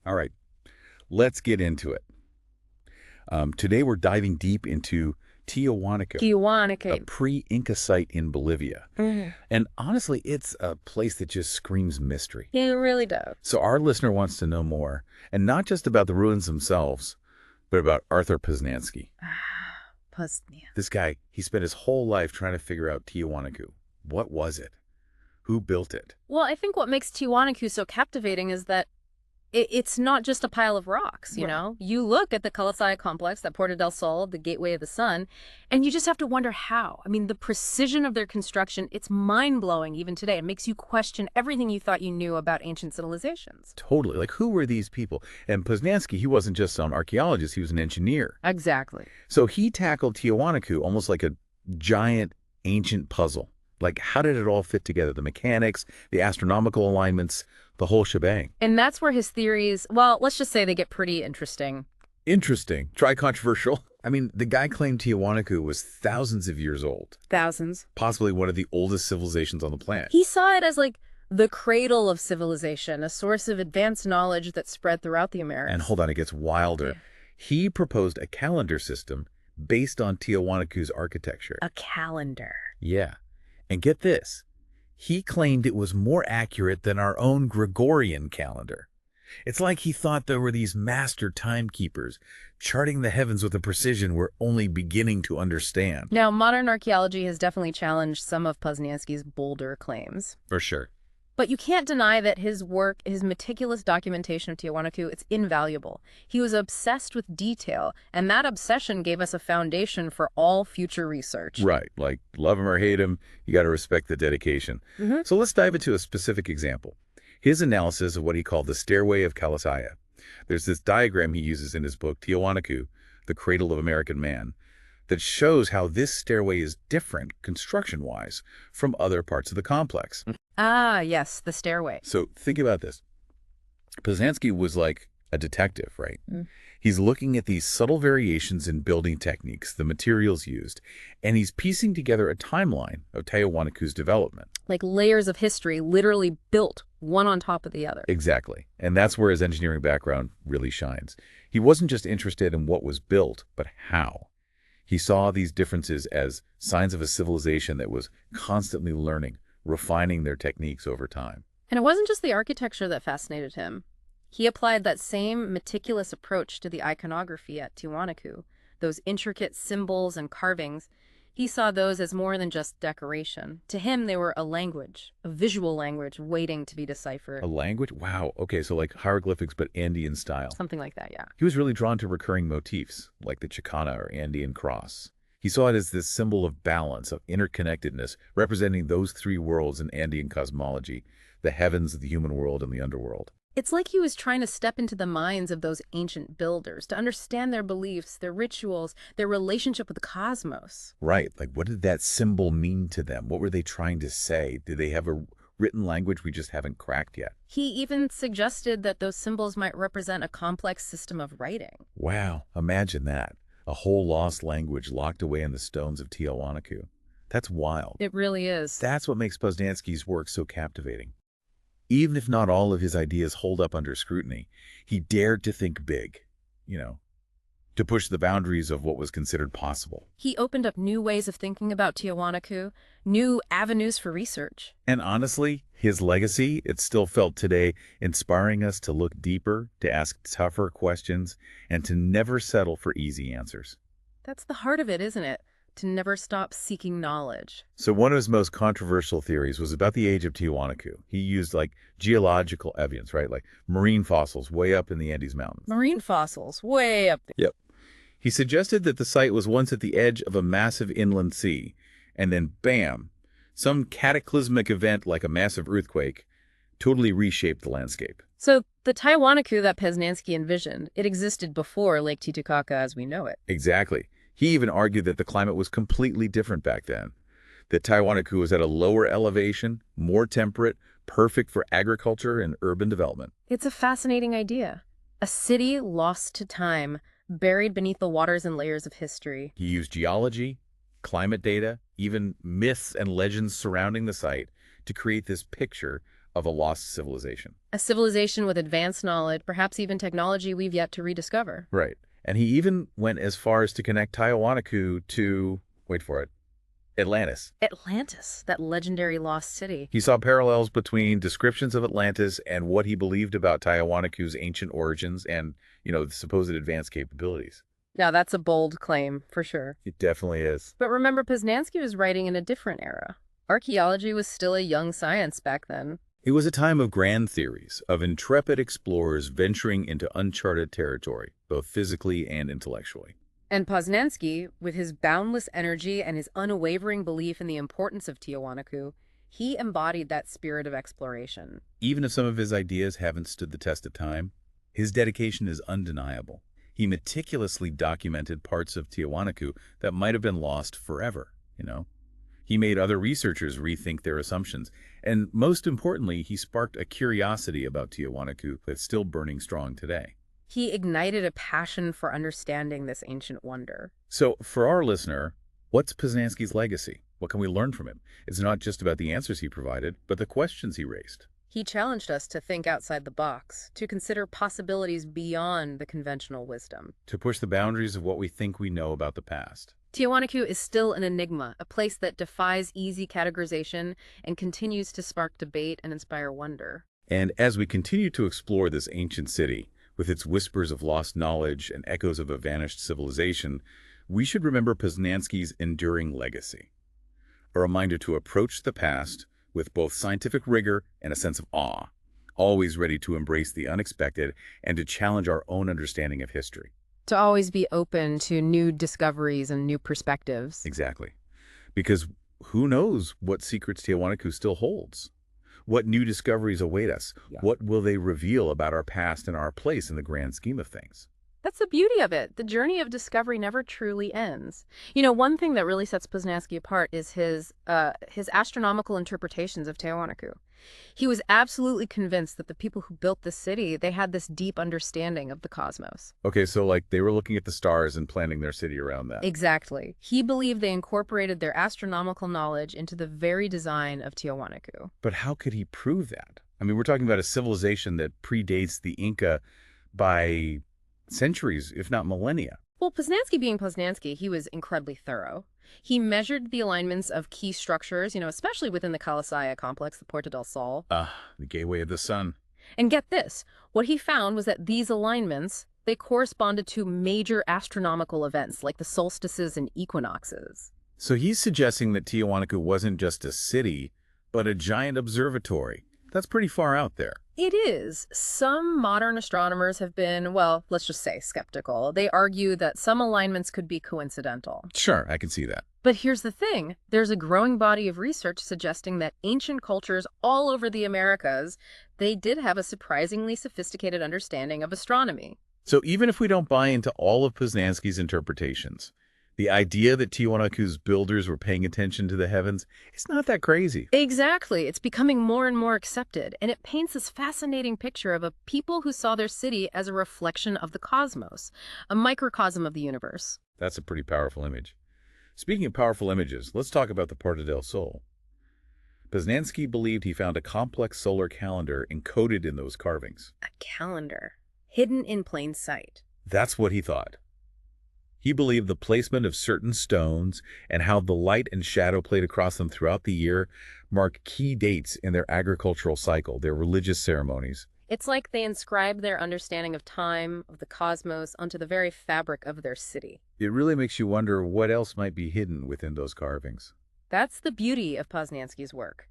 All right, let's get into it. Today we're diving deep into Tiahuanacu, a Tijuana. pre-Inca site in Bolivia. Mm-hmm. And honestly, it's a place that just screams mystery. It really does. So our listener wants to know more, and not just about the ruins themselves, but about Arthur Posnansky. Posnansky. This guy, he spent his whole life trying to figure out Tiahuanacu. What was it? Who built it? Well, I think what makes Tijuanacu so captivating is that it's not just a pile of rocks, you know? You look at the Kalasasaya complex, that Porta del Sol, the Gateway of the Sun, and you just have to wonder how. I mean, the precision of their construction, it's mind-blowing even today. It makes you question everything you thought you knew about ancient civilizations. Totally. Like, who were these people? And Posnansky, he wasn't just some archaeologist, he was an engineer. Exactly. So he tackled Tiahuanacu almost like a giant ancient puzzle. Like, how did it all fit together? The mechanics, the astronomical alignments, the whole shebang. And that's where his theories, well, let's just say they get pretty interesting. Interesting. Try controversial. I mean, the guy claimed Tiahuanacu was thousands of years old. Thousands. Possibly one of the oldest civilizations on the planet. He saw it as like the cradle of civilization, a source of advanced knowledge that spread throughout the Americas. And hold on, it gets wilder. Yeah. He proposed a calendar system based on Tiahuanacu's architecture. A calendar. Yeah. And get this, he claimed it was more accurate than our own Gregorian calendar. It's like he thought there were these master timekeepers, charting the heavens with a precision we're only beginning to understand. Now, modern archaeology has definitely challenged some of Posnansky's bolder claims. For sure. But you can't deny that his work, his meticulous documentation of Tiahuanacu, it's invaluable. He was obsessed with detail, and that obsession gave us a foundation for all future research. Right. Like, love him or hate him, you got to respect the dedication. So let's dive into a specific example. His analysis of what he called the Stairway of Kalasasaya. There's this diagram he uses in his book, Tiahuanacu, The Cradle of American Man, that shows how this stairway is different, construction-wise, from other parts of the complex. Ah, yes, the stairway. So think about this. Posnansky was like a detective, right? Mm. He's looking at these subtle variations in building techniques, the materials used, and he's piecing together a timeline of Tiahuanacu's development. Like layers of history literally built one on top of the other. Exactly. And that's where his engineering background really shines. He wasn't just interested in what was built, but how. He saw these differences as signs of a civilization that was constantly learning, refining their techniques over time. And it wasn't just the architecture that fascinated him. He applied that same meticulous approach to the iconography at Tihuanacu, those intricate symbols and carvings. He saw those as more than just decoration. To him, they were a language, a visual language waiting to be deciphered. A language? Wow. Okay, so like hieroglyphics, but Andean style. Something like that, yeah. He was really drawn to recurring motifs, like the Chicana or Andean cross. He saw it as this symbol of balance, of interconnectedness, representing those three worlds in Andean cosmology, the heavens, the human world, and the underworld. It's like he was trying to step into the minds of those ancient builders, to understand their beliefs, their rituals, their relationship with the cosmos. Right. Like, what did that symbol mean to them? What were they trying to say? Did they have a written language we just haven't cracked yet? He even suggested that those symbols might represent a complex system of writing. Wow. Imagine that. A whole lost language locked away in the stones of Tiahuanacu. That's wild. It really is. That's what makes Posnansky's work so captivating. Even if not all of his ideas hold up under scrutiny, he dared to think big, to push the boundaries of what was considered possible. He opened up new ways of thinking about Tiahuanacu, new avenues for research. And honestly, his legacy, it's still felt today, inspiring us to look deeper, to ask tougher questions, and to never settle for easy answers. That's the heart of it, isn't it? To never stop seeking knowledge. So one of his most controversial theories was about the age of Tiahuanacu. He used geological evidence, right? Like marine fossils way up in the Andes Mountains. Marine fossils, way up there. Yep. He suggested that the site was once at the edge of a massive inland sea, and then bam, some cataclysmic event like a massive earthquake totally reshaped the landscape. So the Tiahuanacu that Posnansky envisioned, it existed before Lake Titicaca as we know it. Exactly. He even argued that the climate was completely different back then, that Tiahuanacu was at a lower elevation, more temperate, perfect for agriculture and urban development. It's a fascinating idea. A city lost to time, buried beneath the waters and layers of history. He used geology, climate data, even myths and legends surrounding the site to create this picture of a lost civilization. A civilization with advanced knowledge, perhaps even technology we've yet to rediscover. Right. And he even went as far as to connect Tiahuanacu to, wait for it, Atlantis. Atlantis, that legendary lost city. He saw parallels between descriptions of Atlantis and what he believed about Tiahuanacu's ancient origins and, the supposed advanced capabilities. Now, that's a bold claim, for sure. It definitely is. But remember, Posnansky was writing in a different era. Archaeology was still a young science back then. It was a time of grand theories, of intrepid explorers venturing into uncharted territory, both physically and intellectually. And Posnansky, with his boundless energy and his unwavering belief in the importance of Tihuanacu, he embodied that spirit of exploration. Even if some of his ideas haven't stood the test of time, his dedication is undeniable. He meticulously documented parts of Tihuanacu that might have been lost forever, He made other researchers rethink their assumptions, and most importantly, he sparked a curiosity about Tihuanacu that's still burning strong today. He ignited a passion for understanding this ancient wonder. So, for our listener, what's Posnansky's legacy? What can we learn from him? It's not just about the answers he provided, but the questions he raised. He challenged us to think outside the box, to consider possibilities beyond the conventional wisdom. To push the boundaries of what we think we know about the past. Tihuanacu is still an enigma, a place that defies easy categorization and continues to spark debate and inspire wonder. And as we continue to explore this ancient city, with its whispers of lost knowledge and echoes of a vanished civilization, we should remember Posnansky's enduring legacy. A reminder to approach the past with both scientific rigor and a sense of awe, always ready to embrace the unexpected and to challenge our own understanding of history. To always be open to new discoveries and new perspectives. Exactly. Because who knows what secrets Tihuanacu still holds? What new discoveries await us? Yeah. What will they reveal about our past and our place in the grand scheme of things? That's the beauty of it. The journey of discovery never truly ends. One thing that really sets Posnansky apart is his astronomical interpretations of Tihuanacu. He was absolutely convinced that the people who built the city, they had this deep understanding of the cosmos. Okay, so they were looking at the stars and planning their city around that. Exactly. He believed they incorporated their astronomical knowledge into the very design of Tihuanacu. But how could he prove that? I mean, we're talking about a civilization that predates the Inca by centuries, if not millennia. Well, Posnansky being Posnansky, he was incredibly thorough. He measured the alignments of key structures, especially within the Kalasasaya complex, the Puerta del Sol. The gateway of the sun. And get this, what he found was that these alignments, they corresponded to major astronomical events like the solstices and equinoxes. So he's suggesting that Tihuanacu wasn't just a city, but a giant observatory. That's pretty far out there. It is. Some modern astronomers have been, well, let's just say skeptical. They argue that some alignments could be coincidental. Sure, I can see that. But here's the thing. There's a growing body of research suggesting that ancient cultures all over the Americas, they did have a surprisingly sophisticated understanding of astronomy. So even if we don't buy into all of Posnansky's interpretations, the idea that Tihuanacu's builders were paying attention to the heavens, it's not that crazy. Exactly. It's becoming more and more accepted, and it paints this fascinating picture of a people who saw their city as a reflection of the cosmos, a microcosm of the universe. That's a pretty powerful image. Speaking of powerful images, let's talk about the Puerta del Sol. Posnansky believed he found a complex solar calendar encoded in those carvings. A calendar, hidden in plain sight. That's what he thought. He believed the placement of certain stones and how the light and shadow played across them throughout the year marked key dates in their agricultural cycle, their religious ceremonies. It's like they inscribed their understanding of time, of the cosmos, onto the very fabric of their city. It really makes you wonder what else might be hidden within those carvings. That's the beauty of Posnansky's work.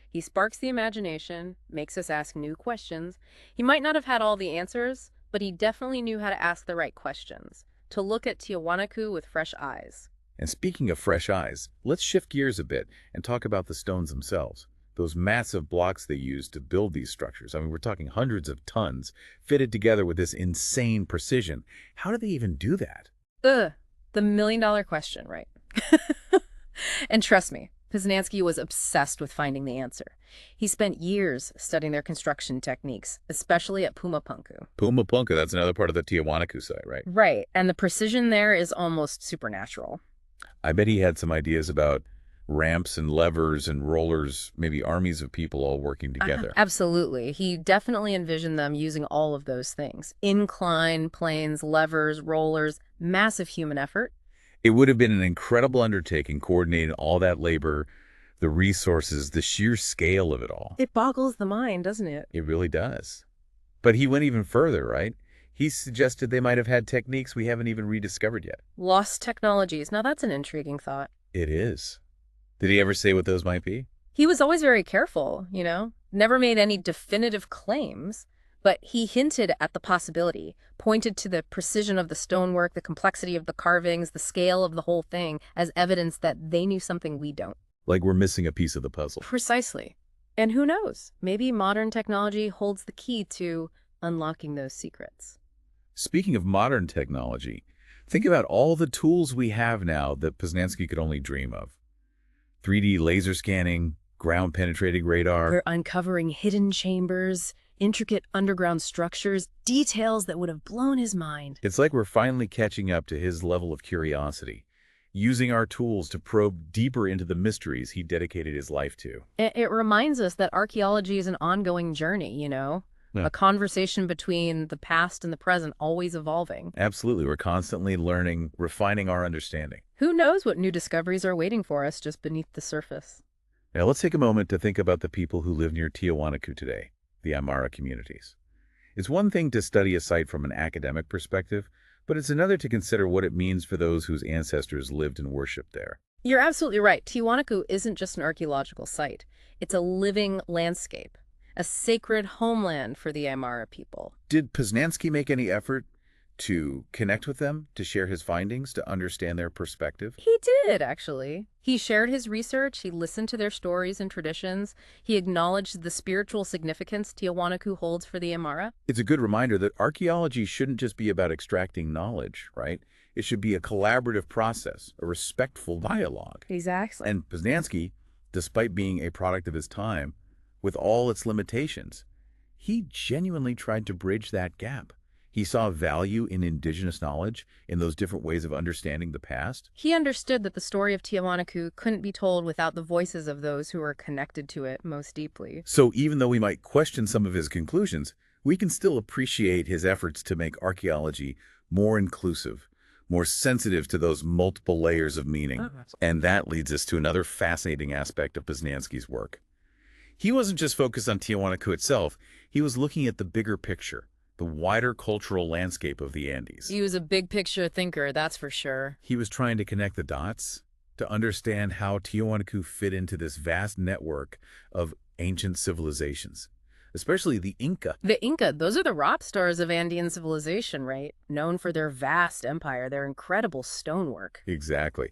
He sparks the imagination, makes us ask new questions. He might not have had all the answers, but he definitely knew how to ask the right questions, to look at Tihuanacu with fresh eyes. And speaking of fresh eyes, let's shift gears a bit and talk about the stones themselves. Those massive blocks they used to build these structures. I mean, we're talking hundreds of tons, fitted together with this insane precision. How do they even do that? The million-dollar question, right? And trust me, Posnansky was obsessed with finding the answer. He spent years studying their construction techniques, especially at Pumapunku. Pumapunku, that's another part of the Tihuanacu site, right? Right, and the precision there is almost supernatural. I bet he had some ideas about Ramps and levers and rollers, maybe armies of people all working together. Absolutely. He definitely envisioned them using all of those things. Incline, planes, levers, rollers, massive human effort. It would have been an incredible undertaking coordinating all that labor, the resources, the sheer scale of it all. It boggles the mind, doesn't it? It really does. But he went even further, right? He suggested they might have had techniques we haven't even rediscovered yet. Lost technologies. Now that's an intriguing thought. It is. Did he ever say what those might be? He was always very careful, never made any definitive claims, but he hinted at the possibility, pointed to the precision of the stonework, the complexity of the carvings, the scale of the whole thing as evidence that they knew something we don't. Like we're missing a piece of the puzzle. Precisely. And who knows? Maybe modern technology holds the key to unlocking those secrets. Speaking of modern technology, think about all the tools we have now that Posnansky could only dream of. 3D laser scanning, ground-penetrating radar. We're uncovering hidden chambers, intricate underground structures, details that would have blown his mind. It's like we're finally catching up to his level of curiosity, using our tools to probe deeper into the mysteries he dedicated his life to. It reminds us that archaeology is an ongoing journey, Yeah. A conversation between the past and the present, always evolving. Absolutely. We're constantly learning, refining our understanding. Who knows what new discoveries are waiting for us just beneath the surface? Now, let's take a moment to think about the people who live near Tihuanacu today, the Aymara communities. It's one thing to study a site from an academic perspective, but it's another to consider what it means for those whose ancestors lived and worshipped there. You're absolutely right. Tihuanacu isn't just an archaeological site. It's a living landscape, a sacred homeland for the Aymara people. Did Posnansky make any effort to connect with them, to share his findings, to understand their perspective? He did, actually. He shared his research, he listened to their stories and traditions, he acknowledged the spiritual significance Tihuanacu holds for the Aymara. It's a good reminder that archaeology shouldn't just be about extracting knowledge, right? It should be a collaborative process, a respectful dialogue. Exactly. And Posnansky, despite being a product of his time, with all its limitations, he genuinely tried to bridge that gap. He saw value in indigenous knowledge, in those different ways of understanding the past. He understood that the story of Tihuanacu couldn't be told without the voices of those who were connected to it most deeply. So even though we might question some of his conclusions, we can still appreciate his efforts to make archaeology more inclusive, more sensitive to those multiple layers of meaning. And that leads us to another fascinating aspect of Posnansky's work. He wasn't just focused on Tihuanacu itself, he was looking at the bigger picture, the wider cultural landscape of the Andes. He was a big picture thinker, that's for sure. He was trying to connect the dots, to understand how Tihuanacu fit into this vast network of ancient civilizations, especially the Inca. The Inca, those are the rock stars of Andean civilization, right? Known for their vast empire, their incredible stonework. Exactly.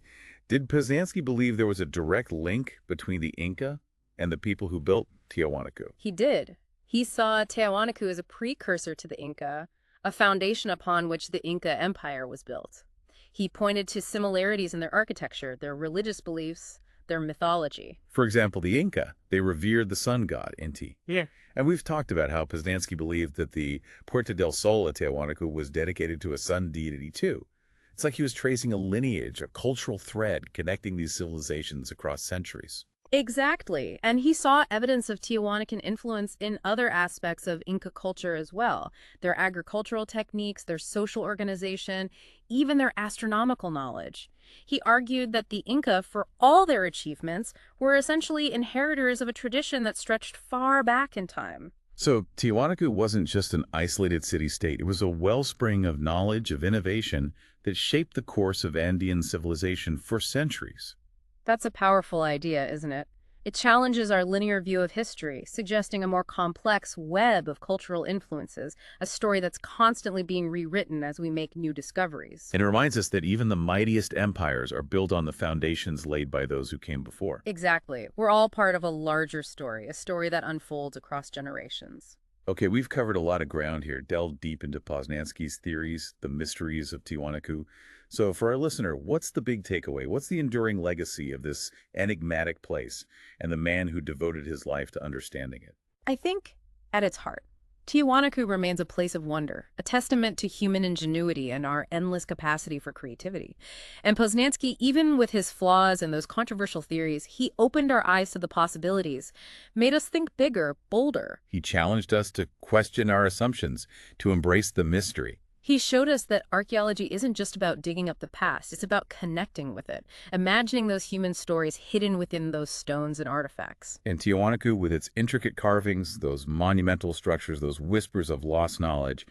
Did Posnansky believe there was a direct link between the Inca and the people who built Tihuanacu? He did. He saw Tihuanacu as a precursor to the Inca, a foundation upon which the Inca Empire was built. He pointed to similarities in their architecture, their religious beliefs, their mythology. For example, the Inca, they revered the sun god, Inti. Yeah. And we've talked about how Posnansky believed that the Puerta del Sol at Tihuanacu was dedicated to a sun deity too. It's like he was tracing a lineage, a cultural thread connecting these civilizations across centuries. Exactly. And he saw evidence of Tihuanacan influence in other aspects of Inca culture as well. Their agricultural techniques, their social organization, even their astronomical knowledge. He argued that the Inca, for all their achievements, were essentially inheritors of a tradition that stretched far back in time. So Tihuanacu wasn't just an isolated city-state. It was a wellspring of knowledge, of innovation that shaped the course of Andean civilization for centuries. That's a powerful idea, isn't it? It challenges our linear view of history, suggesting a more complex web of cultural influences, a story that's constantly being rewritten as we make new discoveries. And it reminds us that even the mightiest empires are built on the foundations laid by those who came before. Exactly. We're all part of a larger story, a story that unfolds across generations. Okay, we've covered a lot of ground here, delved deep into Posnansky's theories, the mysteries of Tihuanacu. So for our listener, what's the big takeaway? What's the enduring legacy of this enigmatic place and the man who devoted his life to understanding it? I think, at its heart, Tihuanacu remains a place of wonder, a testament to human ingenuity and our endless capacity for creativity. And Posnansky, even with his flaws and those controversial theories, he opened our eyes to the possibilities, made us think bigger, bolder. He challenged us to question our assumptions, to embrace the mystery. He showed us that archaeology isn't just about digging up the past, it's about connecting with it, imagining those human stories hidden within those stones and artifacts. And Tiahuanacu, with its intricate carvings, those monumental structures, those whispers of lost knowledge,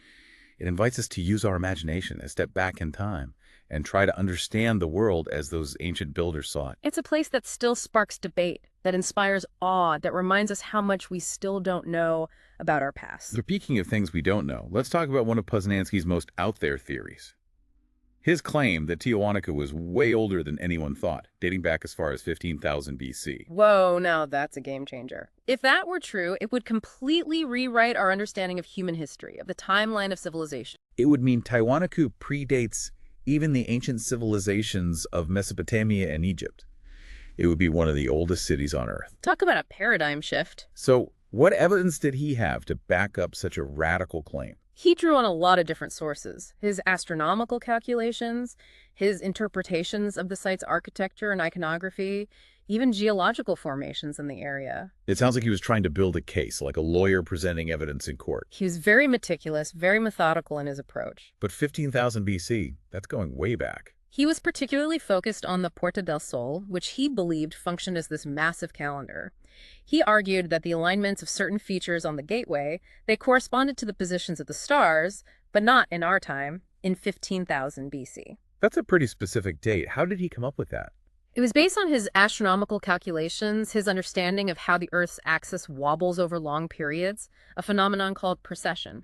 it invites us to use our imagination, a step back in time, and try to understand the world as those ancient builders saw it. It's a place that still sparks debate, that inspires awe, that reminds us how much we still don't know about our past. Speaking of things we don't know, let's talk about one of Posnansky's most out-there theories. His claim that Tiahuanacu was way older than anyone thought, dating back as far as 15,000 BC. Whoa, now that's a game changer. If that were true, it would completely rewrite our understanding of human history, of the timeline of civilization. It would mean Tiahuanacu predates even the ancient civilizations of Mesopotamia and Egypt. It would be one of the oldest cities on Earth. Talk about a paradigm shift. So, what evidence did he have to back up such a radical claim? He drew on a lot of different sources. His astronomical calculations, his interpretations of the site's architecture and iconography, even geological formations in the area. It sounds like he was trying to build a case, like a lawyer presenting evidence in court. He was very meticulous, very methodical in his approach. But 15,000 BC, that's going way back. He was particularly focused on the Puerta del Sol, which he believed functioned as this massive calendar. He argued that the alignments of certain features on the gateway, they corresponded to the positions of the stars, but not in our time, in 15,000 BC. That's a pretty specific date. How did he come up with that? It was based on his astronomical calculations, his understanding of how the Earth's axis wobbles over long periods, a phenomenon called precession.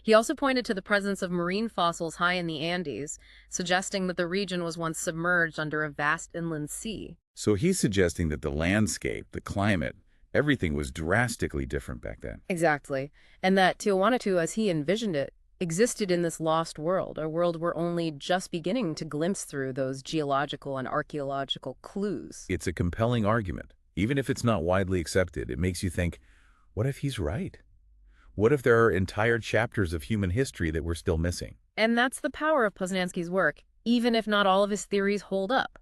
He also pointed to the presence of marine fossils high in the Andes, suggesting that the region was once submerged under a vast inland sea. So he's suggesting that the landscape, the climate, everything was drastically different back then. Exactly. And that Tihuanacu, as he envisioned it, existed in this lost world, a world we're only just beginning to glimpse through those geological and archaeological clues. It's a compelling argument. Even if it's not widely accepted, it makes you think, what if he's right? What if there are entire chapters of human history that we're still missing? And that's the power of Posnansky's work, even if not all of his theories hold up.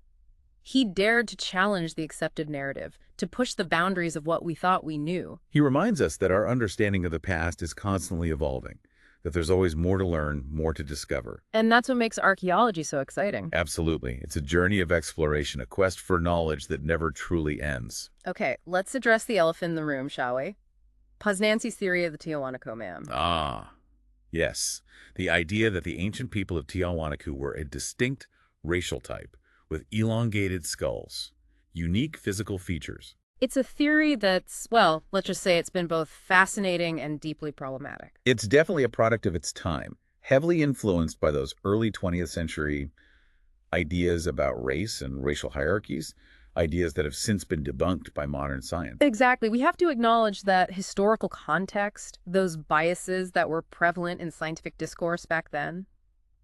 He dared to challenge the accepted narrative, to push the boundaries of what we thought we knew. He reminds us that our understanding of the past is constantly evolving, that there's always more to learn, more to discover. And that's what makes archaeology so exciting. Absolutely. It's a journey of exploration, a quest for knowledge that never truly ends. Okay, let's address the elephant in the room, shall we? Posnansky's theory of the Tiahuanacu man. Ah, yes. The idea that the ancient people of Tiahuanacu were a distinct racial type with elongated skulls, unique physical features. It's a theory that's, well, let's just say it's been both fascinating and deeply problematic. It's definitely a product of its time, heavily influenced by those early 20th century ideas about race and racial hierarchies, ideas that have since been debunked by modern science. Exactly. We have to acknowledge that historical context, those biases that were prevalent in scientific discourse back then.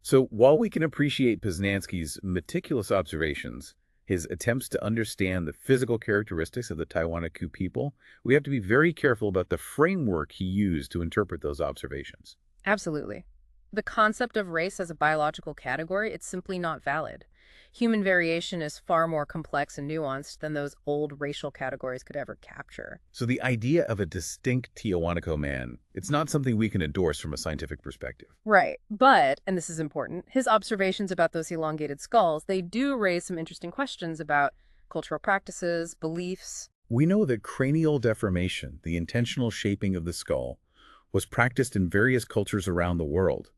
So while we can appreciate Posnansky's meticulous observations, his attempts to understand the physical characteristics of the Tihuanacu people, we have to be very careful about the framework he used to interpret those observations. Absolutely. The concept of race as a biological category, it's simply not valid. Human variation is far more complex and nuanced than those old racial categories could ever capture. So the idea of a distinct Tiahuanacu man, it's not something we can endorse from a scientific perspective. Right. But, and this is important, his observations about those elongated skulls, they do raise some interesting questions about cultural practices, beliefs. We know that cranial deformation, the intentional shaping of the skull, was practiced in various cultures around the world,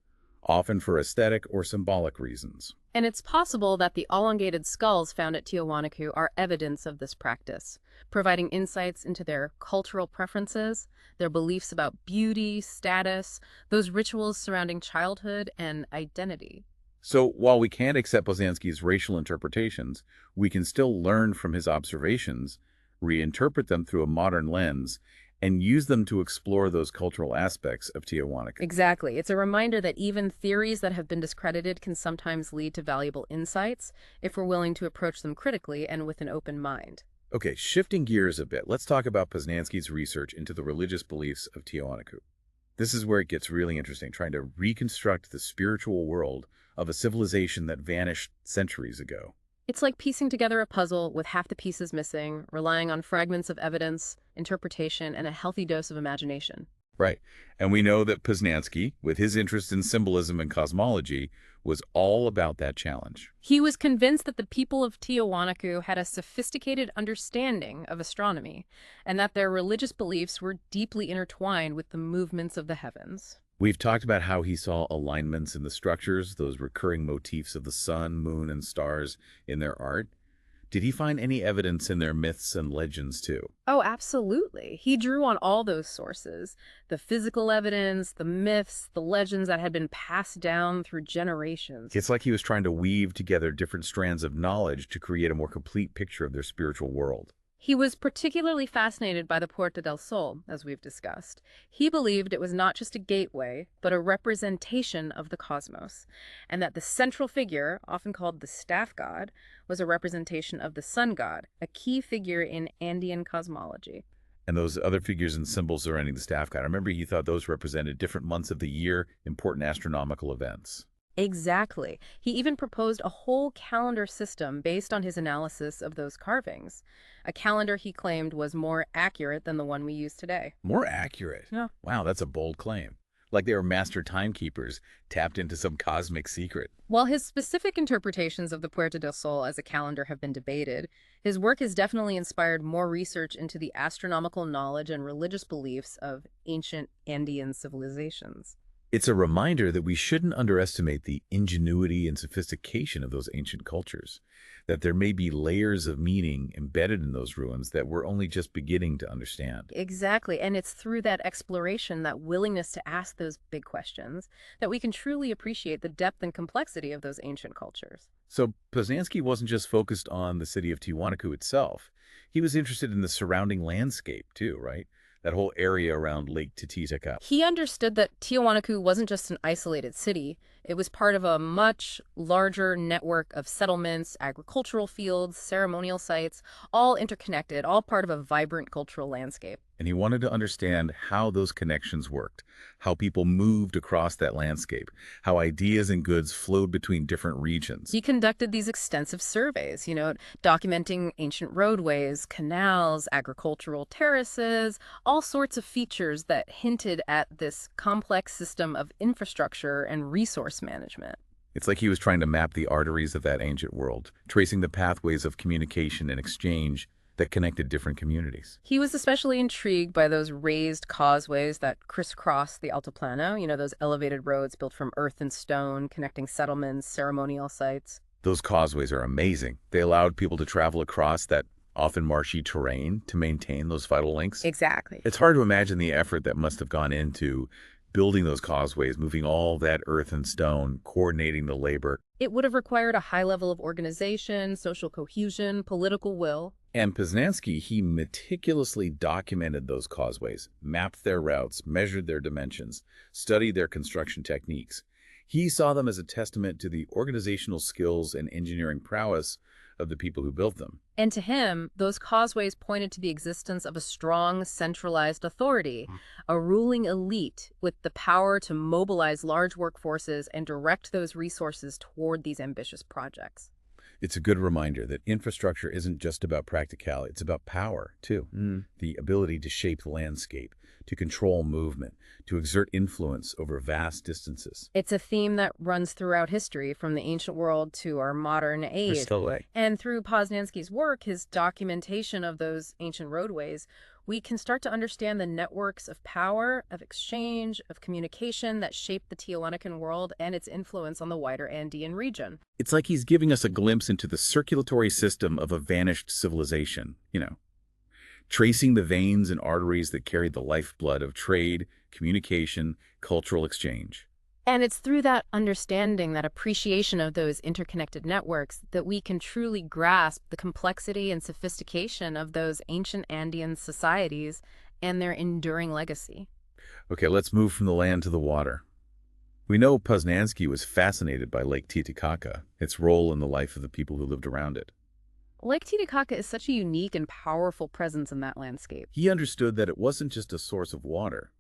often for aesthetic or symbolic reasons. And it's possible that the elongated skulls found at Tihuanacu are evidence of this practice, providing insights into their cultural preferences, their beliefs about beauty, status, those rituals surrounding childhood and identity. So while we can't accept Posnansky's racial interpretations, we can still learn from his observations, reinterpret them through a modern lens, and use them to explore those cultural aspects of Tihuanacu. Exactly. It's a reminder that even theories that have been discredited can sometimes lead to valuable insights if we're willing to approach them critically and with an open mind. Okay, shifting gears a bit, let's talk about Posnansky's research into the religious beliefs of Tihuanacu. This is where it gets really interesting, trying to reconstruct the spiritual world of a civilization that vanished centuries ago. It's like piecing together a puzzle with half the pieces missing, relying on fragments of evidence, interpretation, and a healthy dose of imagination. Right. And we know that Posnansky, with his interest in symbolism and cosmology, was all about that challenge. He was convinced that the people of Tihuanacu had a sophisticated understanding of astronomy, and that their religious beliefs were deeply intertwined with the movements of the heavens. We've talked about how he saw alignments in the structures, those recurring motifs of the sun, moon, and stars in their art. Did he find any evidence in their myths and legends, too? Oh, absolutely. He drew on all those sources, the physical evidence, the myths, the legends that had been passed down through generations. It's like he was trying to weave together different strands of knowledge to create a more complete picture of their spiritual world. He was particularly fascinated by the Puerta del Sol, as we've discussed. He believed it was not just a gateway, but a representation of the cosmos, and that the central figure, often called the staff god, was a representation of the sun god, a key figure in Andean cosmology. And those other figures and symbols surrounding the staff god, I remember he thought those represented different months of the year, important astronomical events. Exactly. He even proposed a whole calendar system based on his analysis of those carvings. A calendar he claimed was more accurate than the one we use today. More accurate? Yeah. Wow, that's a bold claim. Like they were master timekeepers, tapped into some cosmic secret. While his specific interpretations of the Puerta del Sol as a calendar have been debated, his work has definitely inspired more research into the astronomical knowledge and religious beliefs of ancient Andean civilizations. It's a reminder that we shouldn't underestimate the ingenuity and sophistication of those ancient cultures, that there may be layers of meaning embedded in those ruins that we're only just beginning to understand. Exactly, and it's through that exploration, that willingness to ask those big questions, that we can truly appreciate the depth and complexity of those ancient cultures. So Posnansky wasn't just focused on the city of Tihuanacu itself. He was interested in the surrounding landscape too, right? That whole area around Lake Titicaca. He understood that Tihuanacu wasn't just an isolated city. It was part of a much larger network of settlements, agricultural fields, ceremonial sites, all interconnected, all part of a vibrant cultural landscape. And he wanted to understand how those connections worked, how people moved across that landscape, how ideas and goods flowed between different regions. He conducted these extensive surveys, documenting ancient roadways, canals, agricultural terraces, all sorts of features that hinted at this complex system of infrastructure and resource management. It's like he was trying to map the arteries of that ancient world, tracing the pathways of communication and exchange that connected different communities. He was especially intrigued by those raised causeways that crisscross the Altiplano, those elevated roads built from earth and stone, connecting settlements, ceremonial sites. Those causeways are amazing. They allowed people to travel across that often marshy terrain to maintain those vital links. Exactly. It's hard to imagine the effort that must have gone into building those causeways, moving all that earth and stone, coordinating the labor. It would have required a high level of organization, social cohesion, political will. And Posnansky, he meticulously documented those causeways, mapped their routes, measured their dimensions, studied their construction techniques. He saw them as a testament to the organizational skills and engineering prowess of the people who built them. And to him, those causeways pointed to the existence of a strong, centralized authority, a ruling elite with the power to mobilize large workforces and direct those resources toward these ambitious projects. It's a good reminder that infrastructure isn't just about practicality, it's about power, too. The ability to shape the landscape, to control movement, to exert influence over vast distances. It's a theme that runs throughout history, from the ancient world to our modern age. Still way. And through Posnansky's work, his documentation of those ancient roadways, we can start to understand the networks of power, of exchange, of communication that shaped the Tihuanacan world and its influence on the wider Andean region. It's like he's giving us a glimpse into the circulatory system of a vanished civilization, tracing the veins and arteries that carried the lifeblood of trade, communication, cultural exchange. And it's through that understanding, that appreciation of those interconnected networks, that we can truly grasp the complexity and sophistication of those ancient Andean societies and their enduring legacy. Okay, let's move from the land to the water. We know Posnansky was fascinated by Lake Titicaca, its role in the life of the people who lived around it. Lake Titicaca is such a unique and powerful presence in that landscape. He understood that it wasn't just a source of water.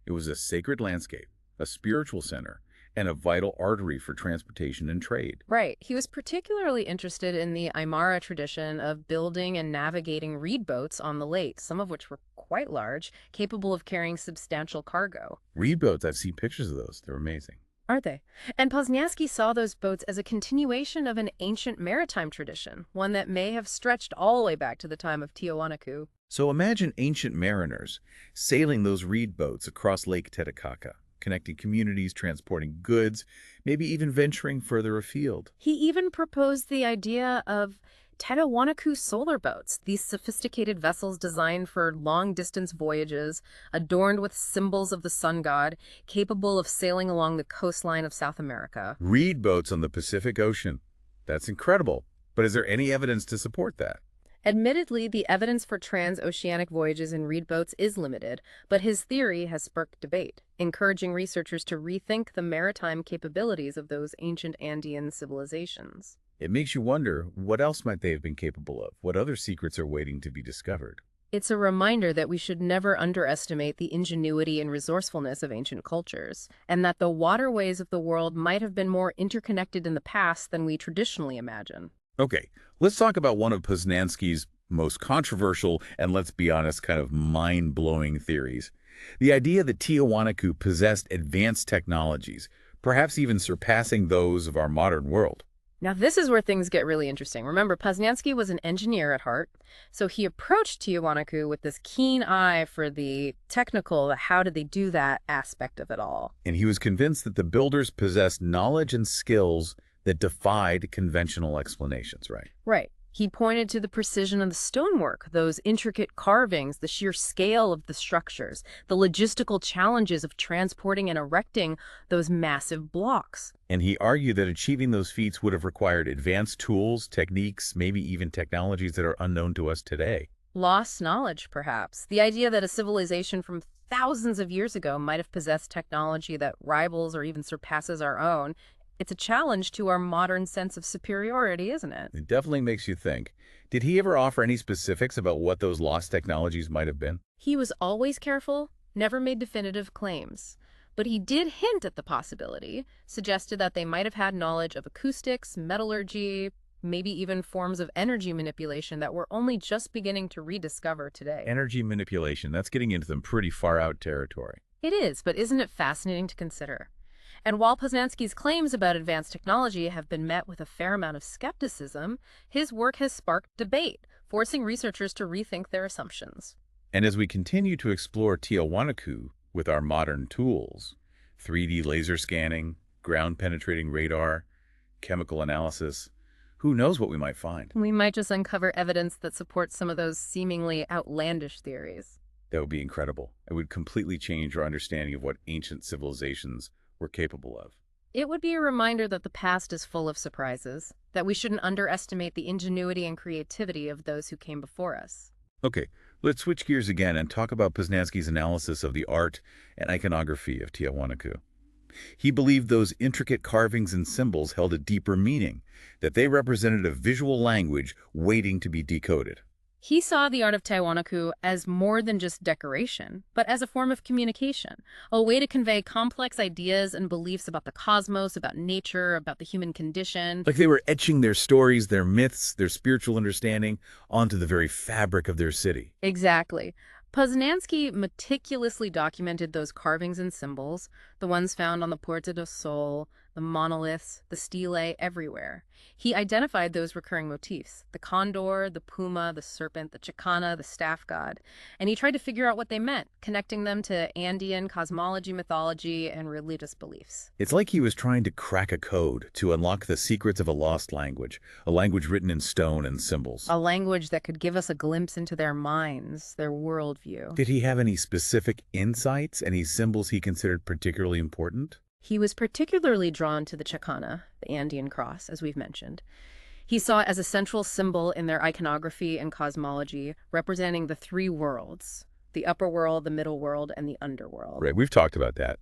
It was a sacred landscape, a spiritual center, and a vital artery for transportation and trade. Right. He was particularly interested in the Aymara tradition of building and navigating reed boats on the lake, some of which were quite large, capable of carrying substantial cargo. Reed boats, I've seen pictures of those. They're amazing. Aren't they? And Posnansky saw those boats as a continuation of an ancient maritime tradition, one that may have stretched all the way back to the time of Tiahuanacu. So imagine ancient mariners sailing those reed boats across Lake Titicaca, connecting communities, transporting goods, maybe even venturing further afield. He even proposed the idea of Tihuanacu solar boats, these sophisticated vessels designed for long-distance voyages, adorned with symbols of the sun god, capable of sailing along the coastline of South America. Reed boats on the Pacific Ocean. That's incredible. But is there any evidence to support that? Admittedly, the evidence for transoceanic voyages in reed boats is limited, but his theory has sparked debate, encouraging researchers to rethink the maritime capabilities of those ancient Andean civilizations. It makes you wonder, what else might they have been capable of? What other secrets are waiting to be discovered? It's a reminder that we should never underestimate the ingenuity and resourcefulness of ancient cultures, and that the waterways of the world might have been more interconnected in the past than we traditionally imagine. Okay, let's talk about one of Posnansky's most controversial and, let's be honest, kind of mind-blowing theories. The idea that Tihuanacu possessed advanced technologies, perhaps even surpassing those of our modern world. Now, this is where things get really interesting. Remember, Posnansky was an engineer at heart, so he approached Tihuanacu with this keen eye for the technical, the how did they do that aspect of it all. And he was convinced that the builders possessed knowledge and skills that defied conventional explanations, right? Right. He pointed to the precision of the stonework, those intricate carvings, the sheer scale of the structures, the logistical challenges of transporting and erecting those massive blocks. And he argued that achieving those feats would have required advanced tools, techniques, maybe even technologies that are unknown to us today. Lost knowledge, perhaps. The idea that a civilization from thousands of years ago might have possessed technology that rivals or even surpasses our own. It's a challenge to our modern sense of superiority, isn't it? It definitely makes you think. Did he ever offer any specifics about what those lost technologies might have been? He was always careful, never made definitive claims. But he did hint at the possibility, suggested that they might have had knowledge of acoustics, metallurgy, maybe even forms of energy manipulation that we're only just beginning to rediscover today. Energy manipulation, that's getting into some pretty far out territory. It is, but isn't it fascinating to consider? And while Posnansky's claims about advanced technology have been met with a fair amount of skepticism, his work has sparked debate, forcing researchers to rethink their assumptions. And as we continue to explore Tiahuanacu with our modern tools, 3D laser scanning, ground-penetrating radar, chemical analysis, who knows what we might find? We might just uncover evidence that supports some of those seemingly outlandish theories. That would be incredible. It would completely change our understanding of what ancient civilizations were capable of. It would be a reminder that the past is full of surprises, that we shouldn't underestimate the ingenuity and creativity of those who came before us. Okay, let's switch gears again and talk about Posnansky's analysis of the art and iconography of Tiahuanacu. He believed those intricate carvings and symbols held a deeper meaning, that they represented a visual language waiting to be decoded. He saw the art of Tihuanacu as more than just decoration, but as a form of communication, a way to convey complex ideas and beliefs about the cosmos, about nature, about the human condition. Like they were etching their stories, their myths, their spiritual understanding onto the very fabric of their city. Exactly. Posnansky meticulously documented those carvings and symbols, the ones found on the Puerta del Sol, the monoliths, the stelae, everywhere. He identified those recurring motifs, the condor, the puma, the serpent, the chicana, the staff god, and he tried to figure out what they meant, connecting them to Andean cosmology, mythology, and religious beliefs. It's like he was trying to crack a code to unlock the secrets of a lost language, a language written in stone and symbols. A language that could give us a glimpse into their minds, their worldview. Did he have any specific insights, any symbols he considered particularly important? He was particularly drawn to the chicana, the Andean cross, as we've mentioned. He saw it as a central symbol in their iconography and cosmology, representing the three worlds, the upper world, the middle world, and the underworld. Right, we've talked about that.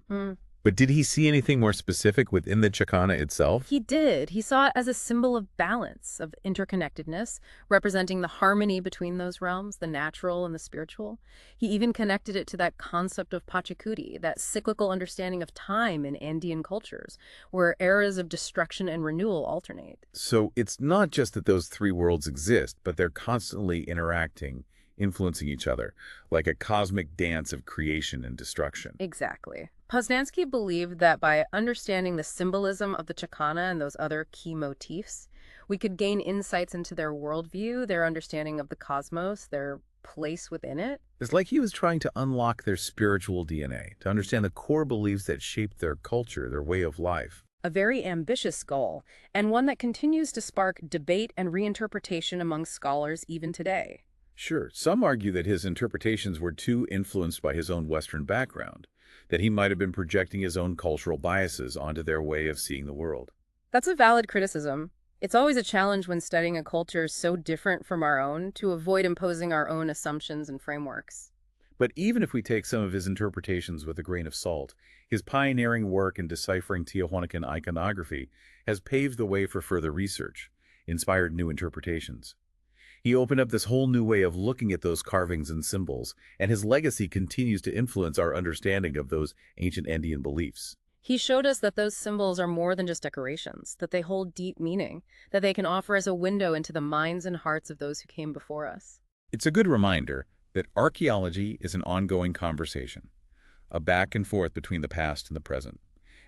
But did he see anything more specific within the Chacana itself? He did. He saw it as a symbol of balance, of interconnectedness, representing the harmony between those realms, the natural and the spiritual. He even connected it to that concept of Pachacudi, that cyclical understanding of time in Andean cultures, where eras of destruction and renewal alternate. So it's not just that those three worlds exist, but they're constantly interacting, influencing each other, like a cosmic dance of creation and destruction. Exactly. Posnansky believed that by understanding the symbolism of the Chacana and those other key motifs, we could gain insights into their worldview, their understanding of the cosmos, their place within it. It's like he was trying to unlock their spiritual DNA, to understand the core beliefs that shaped their culture, their way of life. A very ambitious goal, and one that continues to spark debate and reinterpretation among scholars even today. Sure, some argue that his interpretations were too influenced by his own Western background, that he might have been projecting his own cultural biases onto their way of seeing the world. That's a valid criticism. It's always a challenge when studying a culture so different from our own to avoid imposing our own assumptions and frameworks. But even if we take some of his interpretations with a grain of salt, his pioneering work in deciphering Tiahuanacan iconography has paved the way for further research, inspired new interpretations. He opened up this whole new way of looking at those carvings and symbols, and his legacy continues to influence our understanding of those ancient Andean beliefs. He showed us that those symbols are more than just decorations, that they hold deep meaning, that they can offer as a window into the minds and hearts of those who came before us. It's a good reminder that archaeology is an ongoing conversation, a back and forth between the past and the present.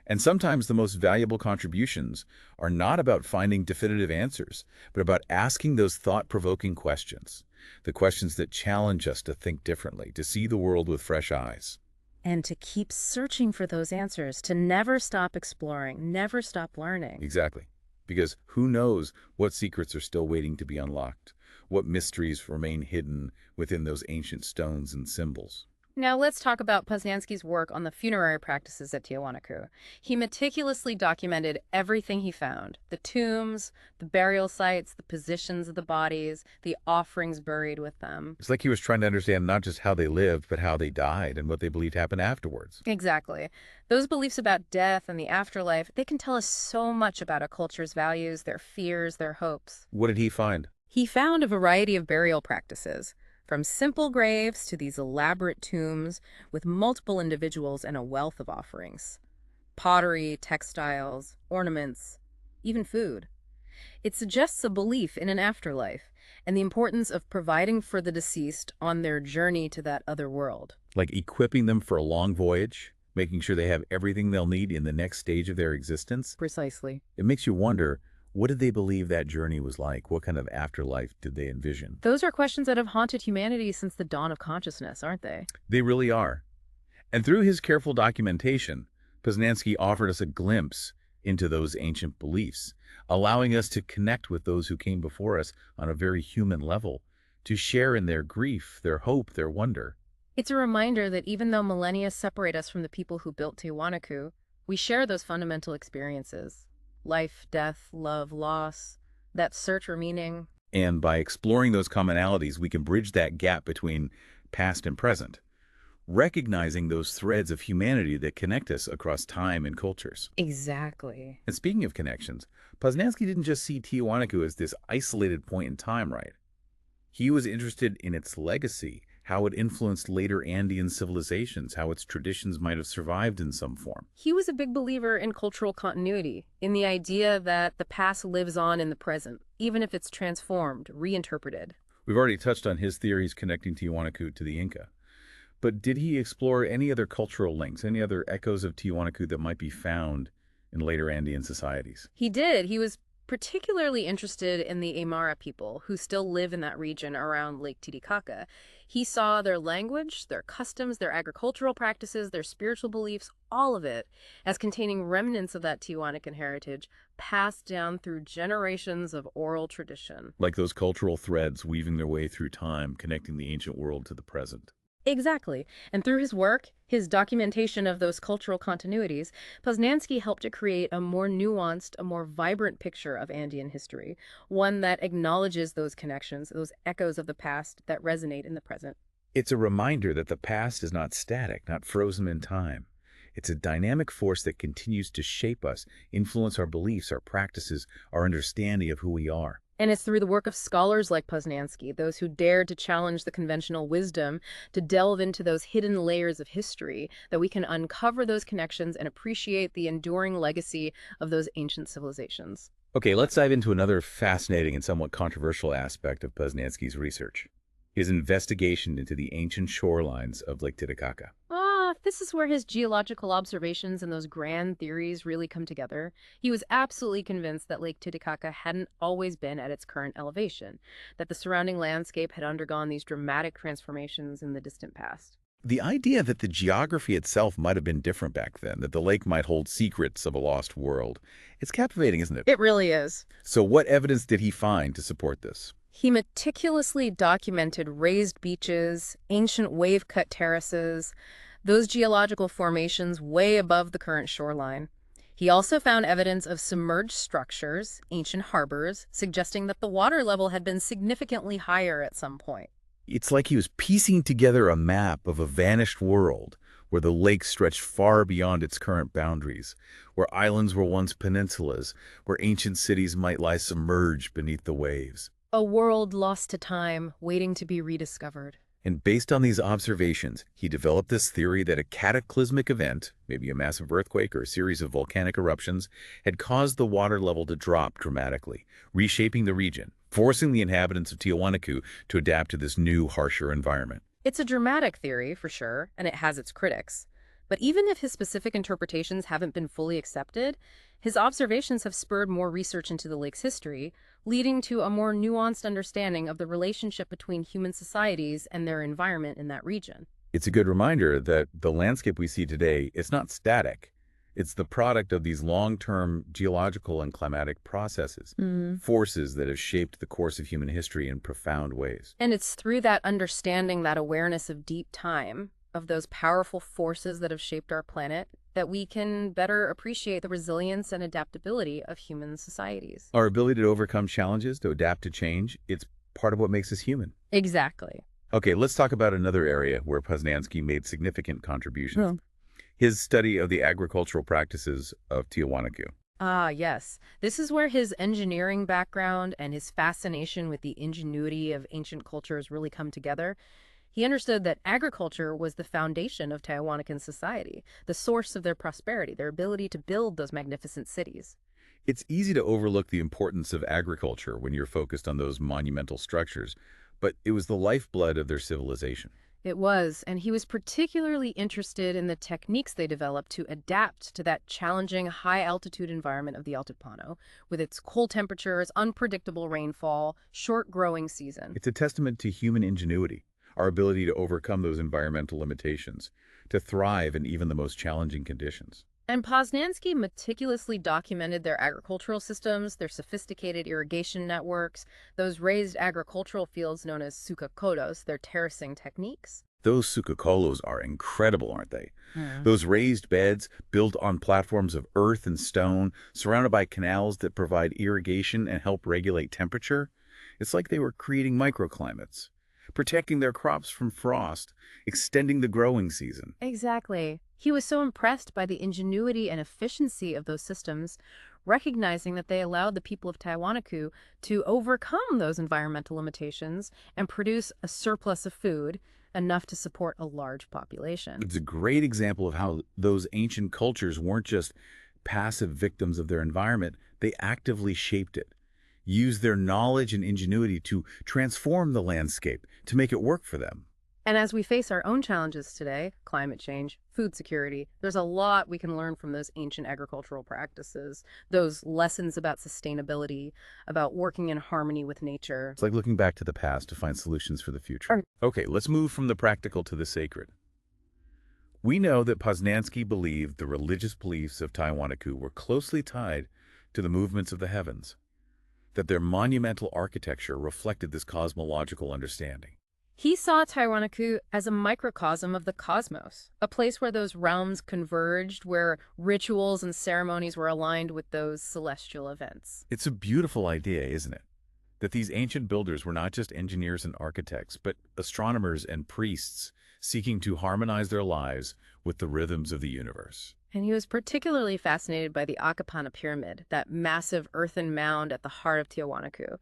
And sometimes the most valuable contributions are not about finding definitive answers, but about asking those thought-provoking questions, the questions that challenge us to think differently, to see the world with fresh eyes. And to keep searching for those answers, to never stop exploring, never stop learning. Exactly. Because who knows what secrets are still waiting to be unlocked, what mysteries remain hidden within those ancient stones and symbols. Now let's talk about Posnansky's work on the funerary practices at Tihuanacu. He meticulously documented everything he found: the tombs, the burial sites, the positions of the bodies, the offerings buried with them. It's like he was trying to understand not just how they lived, but how they died and what they believed happened afterwards. Exactly. Those beliefs about death and the afterlife, they can tell us so much about a culture's values, their fears, their hopes. What did he find? He found a variety of burial practices, from simple graves to these elaborate tombs with multiple individuals and a wealth of offerings. Pottery, textiles, ornaments, even food. It suggests a belief in an afterlife and the importance of providing for the deceased on their journey to that other world. Like equipping them for a long voyage, making sure they have everything they'll need in the next stage of their existence. Precisely. It makes you wonder, what did they believe that journey was like? What kind of afterlife did they envision? Those are questions that have haunted humanity since the dawn of consciousness, aren't they? They really are. And through his careful documentation, Posnansky offered us a glimpse into those ancient beliefs, allowing us to connect with those who came before us on a very human level, to share in their grief, their hope, their wonder. It's a reminder that even though millennia separate us from the people who built Tihuanacu, we share those fundamental experiences. Life, death, love, loss, that search for meaning. And by exploring those commonalities, we can bridge that gap between past and present, recognizing those threads of humanity that connect us across time and cultures. Exactly. And speaking of connections, Posnansky didn't just see Tihuanacu as this isolated point in time, right? He was interested in its legacy, how it influenced later Andean civilizations, how its traditions might have survived in some form. He was a big believer in cultural continuity, in the idea that the past lives on in the present, even if it's transformed, reinterpreted. We've already touched on his theories connecting Tihuanacu to the Inca. But did he explore any other cultural links, any other echoes of Tihuanacu that might be found in later Andean societies? He did. He was particularly interested in the Aymara people who still live in that region around Lake Titicaca. He saw their language, their customs, their agricultural practices, their spiritual beliefs, all of it as containing remnants of that Tihuanacan heritage passed down through generations of oral tradition. Like those cultural threads weaving their way through time, connecting the ancient world to the present. Exactly. And through his work, his documentation of those cultural continuities, Posnansky helped to create a more nuanced, a more vibrant picture of Andean history, one that acknowledges those connections, those echoes of the past that resonate in the present. It's a reminder that the past is not static, not frozen in time. It's a dynamic force that continues to shape us, influence our beliefs, our practices, our understanding of who we are. And it's through the work of scholars like Posnansky, those who dared to challenge the conventional wisdom, to delve into those hidden layers of history, that we can uncover those connections and appreciate the enduring legacy of those ancient civilizations. Okay, let's dive into another fascinating and somewhat controversial aspect of Posnansky's research, his investigation into the ancient shorelines of Lake Titicaca. This is where his geological observations and those grand theories really come together. He was absolutely convinced that Lake Titicaca hadn't always been at its current elevation, that the surrounding landscape had undergone these dramatic transformations in the distant past. The idea that the geography itself might have been different back then, that the lake might hold secrets of a lost world, it's captivating, isn't it? It really is. So what evidence did he find to support this? He meticulously documented raised beaches, ancient wave-cut terraces, those geological formations way above the current shoreline. He also found evidence of submerged structures, ancient harbors, suggesting that the water level had been significantly higher at some point. It's like he was piecing together a map of a vanished world where the lake stretched far beyond its current boundaries, where islands were once peninsulas, where ancient cities might lie submerged beneath the waves. A world lost to time, waiting to be rediscovered. And based on these observations, he developed this theory that a cataclysmic event, maybe a massive earthquake or a series of volcanic eruptions, had caused the water level to drop dramatically, reshaping the region, forcing the inhabitants of Tihuanacu to adapt to this new, harsher environment. It's a dramatic theory, for sure, and it has its critics. But even if his specific interpretations haven't been fully accepted, his observations have spurred more research into the lake's history, leading to a more nuanced understanding of the relationship between human societies and their environment in that region. It's a good reminder that the landscape we see today is not static. It's the product of these long-term geological and climatic processes, forces that have shaped the course of human history in profound ways. And it's through that understanding, that awareness of deep time, of those powerful forces that have shaped our planet, that we can better appreciate the resilience and adaptability of human societies. Our ability to overcome challenges, to adapt to change, it's part of what makes us human. Exactly. Okay, let's talk about another area where Posnansky made significant contributions. His study of the agricultural practices of Tihuanacu. Ah, yes. This is where his engineering background and his fascination with the ingenuity of ancient cultures really come together. He understood that agriculture was the foundation of Tihuanacan society, the source of their prosperity, their ability to build those magnificent cities. It's easy to overlook the importance of agriculture when you're focused on those monumental structures, but it was the lifeblood of their civilization. It was, and he was particularly interested in the techniques they developed to adapt to that challenging high-altitude environment of the Altiplano, with its cold temperatures, unpredictable rainfall, short growing season. It's a testament to human ingenuity, our ability to overcome those environmental limitations, to thrive in even the most challenging conditions. And Posnansky meticulously documented their agricultural systems, their sophisticated irrigation networks, those raised agricultural fields known as sucacolos, their terracing techniques. Those sucacolos are incredible, aren't they? Those raised beds built on platforms of earth and stone, surrounded by canals that provide irrigation and help regulate temperature. It's like they were creating microclimates, protecting their crops from frost, extending the growing season. Exactly. He was so impressed by the ingenuity and efficiency of those systems, recognizing that they allowed the people of Tihuanacu to overcome those environmental limitations and produce a surplus of food, enough to support a large population. It's a great example of how those ancient cultures weren't just passive victims of their environment, they actively shaped it, used their knowledge and ingenuity to transform the landscape, to make it work for them. And as we face our own challenges today, climate change, food security, there's a lot we can learn from those ancient agricultural practices, those lessons about sustainability, about working in harmony with nature. It's like looking back to the past to find solutions for the future. Okay, let's move from the practical to the sacred. We know that Posnansky believed the religious beliefs of Tihuanacu were closely tied to the movements of the heavens, that their monumental architecture reflected this cosmological understanding. He saw Tihuanacu as a microcosm of the cosmos, a place where those realms converged, where rituals and ceremonies were aligned with those celestial events. It's a beautiful idea, isn't it? that these ancient builders were not just engineers and architects, but astronomers and priests seeking to harmonize their lives with the rhythms of the universe. And he was particularly fascinated by the Akapana pyramid, that massive earthen mound at the heart of Tihuanacu.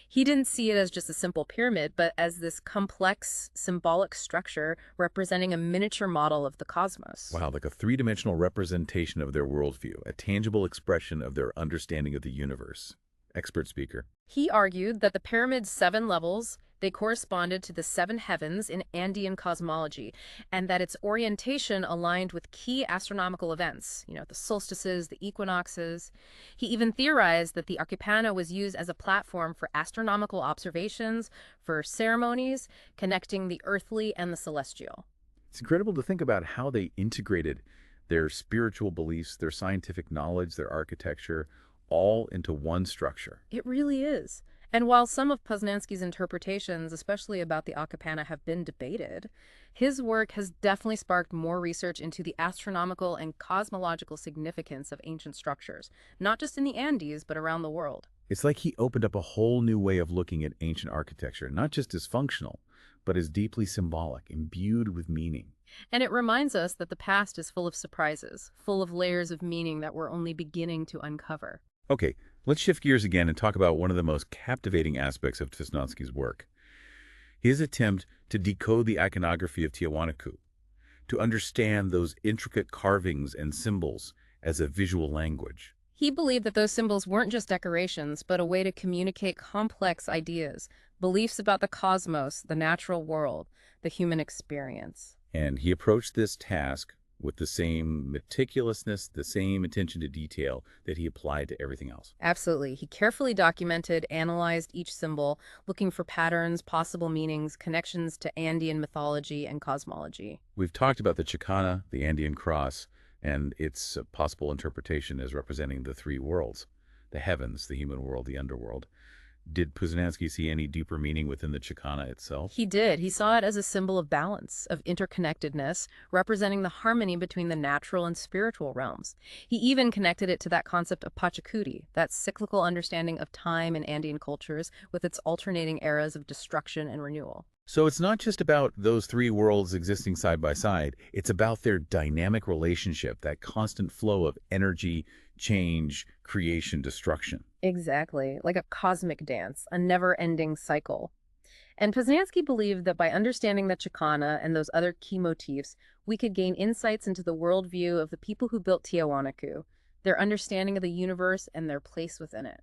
He didn't see it as just a simple pyramid, but as this complex, symbolic structure representing a miniature model of the cosmos. Wow, like a three-dimensional representation of their worldview, a tangible expression of their understanding of the universe. Expert speaker. He argued that the pyramid's 7 levels, they corresponded to the 7 heavens in Andean cosmology, and that its orientation aligned with key astronomical events, the solstices, the equinoxes. He even theorized that the Arquipana was used as a platform for astronomical observations, for ceremonies, connecting the earthly and the celestial. It's incredible to think about how they integrated their spiritual beliefs, their scientific knowledge, their architecture, all into one structure. It really is. And while some of Posnansky's interpretations, especially about the Akapana, have been debated, his work has definitely sparked more research into the astronomical and cosmological significance of ancient structures, not just in the Andes, but around the world. It's like he opened up a whole new way of looking at ancient architecture, not just as functional, but as deeply symbolic, imbued with meaning. And it reminds us that the past is full of surprises, full of layers of meaning that we're only beginning to uncover. Okay, let's shift gears again and talk about one of the most captivating aspects of Posnansky's work. His attempt to decode the iconography of Tihuanacu, to understand those intricate carvings and symbols as a visual language. He believed that those symbols weren't just decorations, but a way to communicate complex ideas, beliefs about the cosmos, the natural world, the human experience. And he approached this task with the same meticulousness, the same attention to detail that he applied to everything else. Absolutely. He carefully documented, analyzed each symbol, looking for patterns, possible meanings, connections to Andean mythology and cosmology. We've talked about the Chicana, the Andean cross, and its possible interpretation as representing the 3 worlds, the heavens, the human world, the underworld. Did Posnansky see any deeper meaning within the Chicana itself? He did. He saw it as a symbol of balance, of interconnectedness, representing the harmony between the natural and spiritual realms. He even connected it to that concept of Pachacudi, that cyclical understanding of time in Andean cultures with its alternating eras of destruction and renewal. So it's not just about those 3 worlds existing side by side. It's about their dynamic relationship, that constant flow of energy, change, creation, destruction. Exactly, like a cosmic dance, a never-ending cycle. And Posnansky believed that by understanding the Chicana and those other key motifs, we could gain insights into the worldview of the people who built Tihuanacu, their understanding of the universe and their place within it.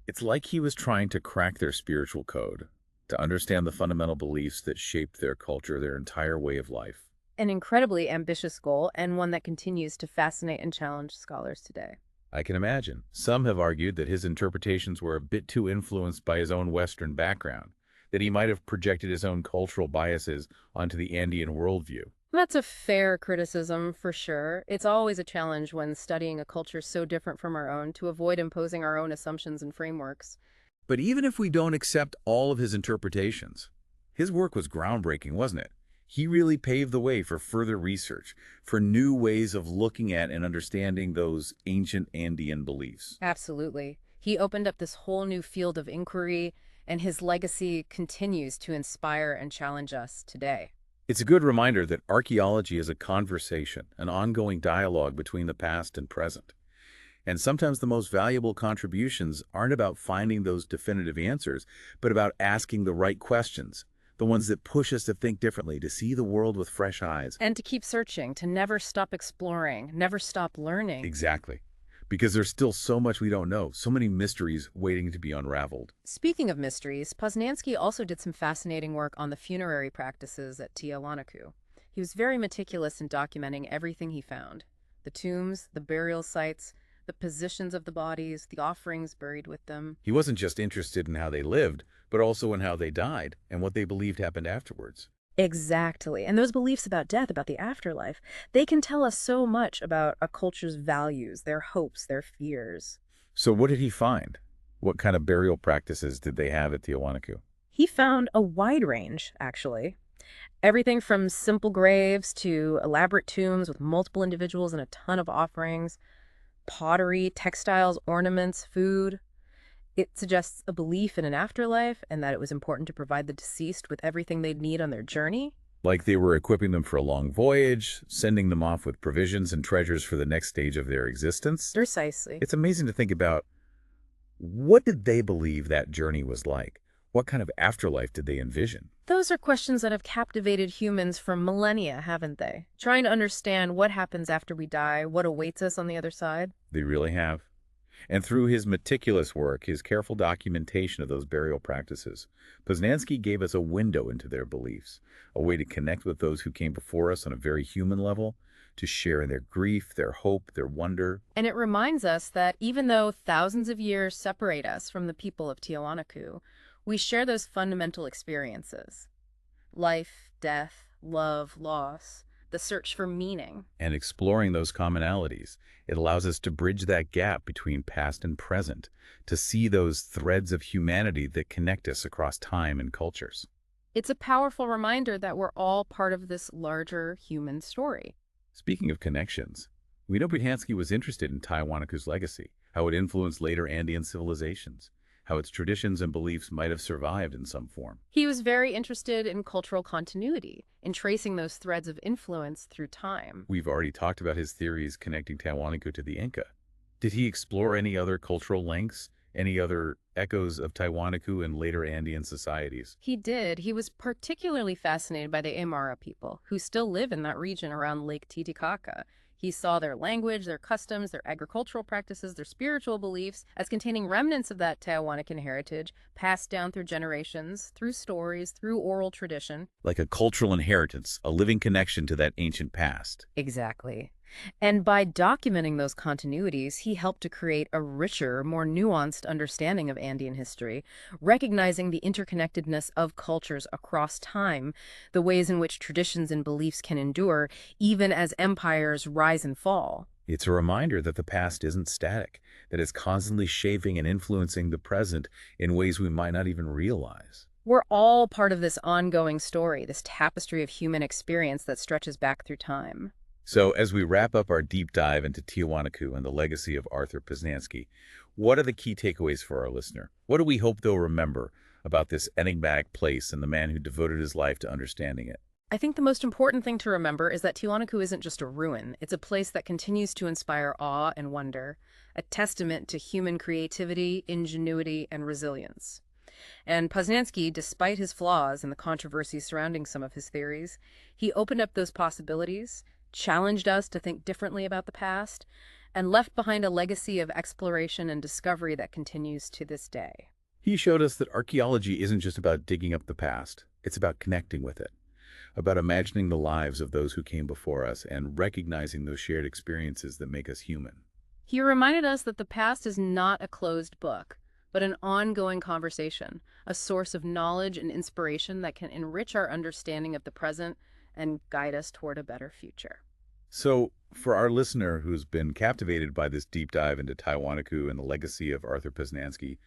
It's like he was trying to crack their spiritual code, to understand the fundamental beliefs that shaped their culture, their entire way of life. An incredibly ambitious goal, and one that continues to fascinate and challenge scholars today. I can imagine. Some have argued that his interpretations were a bit too influenced by his own Western background, that he might have projected his own cultural biases onto the Andean worldview. That's a fair criticism, for sure. It's always a challenge when studying a culture so different from our own to avoid imposing our own assumptions and frameworks. But even if we don't accept all of his interpretations, his work was groundbreaking, wasn't it? He really paved the way for further research, for new ways of looking at and understanding those ancient Andean beliefs. Absolutely. He opened up this whole new field of inquiry, and his legacy continues to inspire and challenge us today. It's a good reminder that archaeology is a conversation, an ongoing dialogue between the past and present. And sometimes the most valuable contributions aren't about finding those definitive answers, but about asking the right questions, the ones that push us to think differently, to see the world with fresh eyes. And to keep searching, to never stop exploring, never stop learning. Exactly. Because there's still so much we don't know, so many mysteries waiting to be unraveled. Speaking of mysteries, Posnansky also did some fascinating work on the funerary practices at Tihuanacu. He was very meticulous in documenting everything he found. The tombs, the burial sites, the positions of the bodies, the offerings buried with them. He wasn't just interested in how they lived, but also in how they died and what they believed happened afterwards. Exactly. And those beliefs about death, about the afterlife, they can tell us so much about a culture's values, their hopes, their fears. So what did he find? What kind of burial practices did they have at Tihuanacu? He found a wide range, actually. Everything from simple graves to elaborate tombs with multiple individuals and a ton of offerings, pottery, textiles, ornaments, food. It suggests a belief in an afterlife and that it was important to provide the deceased with everything they'd need on their journey. Like they were equipping them for a long voyage, sending them off with provisions and treasures for the next stage of their existence. Precisely. It's amazing to think about, what did they believe that journey was like? What kind of afterlife did they envision? Those are questions that have captivated humans for millennia, haven't they? Trying to understand what happens after we die, what awaits us on the other side. They really have. And through his meticulous work, his careful documentation of those burial practices, Posnansky gave us a window into their beliefs, a way to connect with those who came before us on a very human level, to share in their grief, their hope, their wonder. And it reminds us that even though thousands of years separate us from the people of Tihuanacu, we share those fundamental experiences. Life, death, love, loss, the search for meaning. And exploring those commonalities, it allows us to bridge that gap between past and present, to see those threads of humanity that connect us across time and cultures. It's a powerful reminder that we're all part of this larger human story. Speaking of connections, we know Posnansky was interested in Tiwanaku's legacy, how it influenced later Andean civilizations, how its traditions and beliefs might have survived in some form. He was very interested in cultural continuity, in tracing those threads of influence through time. We've already talked about his theories connecting Tiwanaku to the Inca. Did he explore any other cultural links, any other echoes of Tiwanaku in later Andean societies? He did. He was particularly fascinated by the Aymara people, who still live in that region around Lake Titicaca. He saw their language, their customs, their agricultural practices, their spiritual beliefs as containing remnants of that Tiahuanacan heritage, passed down through generations, through stories, through oral tradition. Like a cultural inheritance, a living connection to that ancient past. Exactly. And by documenting those continuities, he helped to create a richer, more nuanced understanding of Andean history, recognizing the interconnectedness of cultures across time, the ways in which traditions and beliefs can endure, even as empires rise and fall. It's a reminder that the past isn't static, that it's constantly shaping and influencing the present in ways we might not even realize. We're all part of this ongoing story, this tapestry of human experience that stretches back through time. So, as we wrap up our deep dive into Tiwanaku and the legacy of Arthur Posnansky, what are the key takeaways for our listener? What do we hope they'll remember about this enigmatic place and the man who devoted his life to understanding it? I think the most important thing to remember is that Tihuanacu isn't just a ruin. It's a place that continues to inspire awe and wonder, a testament to human creativity, ingenuity, and resilience. And Posnansky, despite his flaws and the controversy surrounding some of his theories, he opened up those possibilities, challenged us to think differently about the past, and left behind a legacy of exploration and discovery that continues to this day. He showed us that archaeology isn't just about digging up the past. It's about connecting with it, about imagining the lives of those who came before us and recognizing those shared experiences that make us human. He reminded us that the past is not a closed book, but an ongoing conversation, a source of knowledge and inspiration that can enrich our understanding of the present and guide us toward a better future. So, for our listener who's been captivated by this deep dive into Tiwanaku and the legacy of Arthur Posnansky,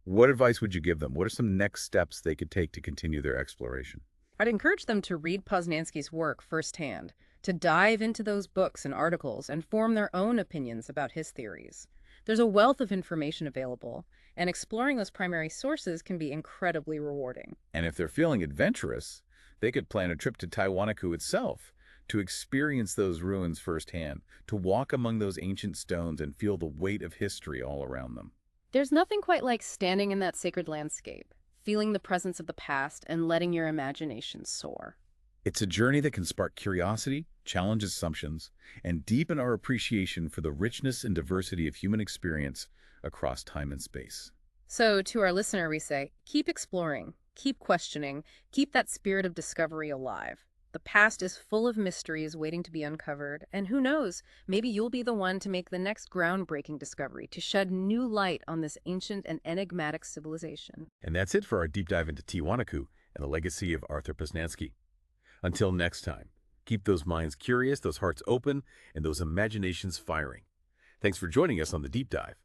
what advice would you give them? What are some next steps they could take to continue their exploration? I'd encourage them to read Posnansky's work firsthand, to dive into those books and articles and form their own opinions about his theories. There's a wealth of information available, and exploring those primary sources can be incredibly rewarding. And if they're feeling adventurous, they could plan a trip to Tiwanaku itself, to experience those ruins firsthand, to walk among those ancient stones and feel the weight of history all around them. There's nothing quite like standing in that sacred landscape, feeling the presence of the past and letting your imagination soar. It's a journey that can spark curiosity, challenge assumptions, and deepen our appreciation for the richness and diversity of human experience across time and space. So to our listener, we say, keep exploring, keep questioning, keep that spirit of discovery alive. The past is full of mysteries waiting to be uncovered, and who knows, maybe you'll be the one to make the next groundbreaking discovery, to shed new light on this ancient and enigmatic civilization. And that's it for our deep dive into Tiwanaku and the legacy of Arthur Posnansky. Until next time, keep those minds curious, those hearts open, and those imaginations firing. Thanks for joining us on the deep dive.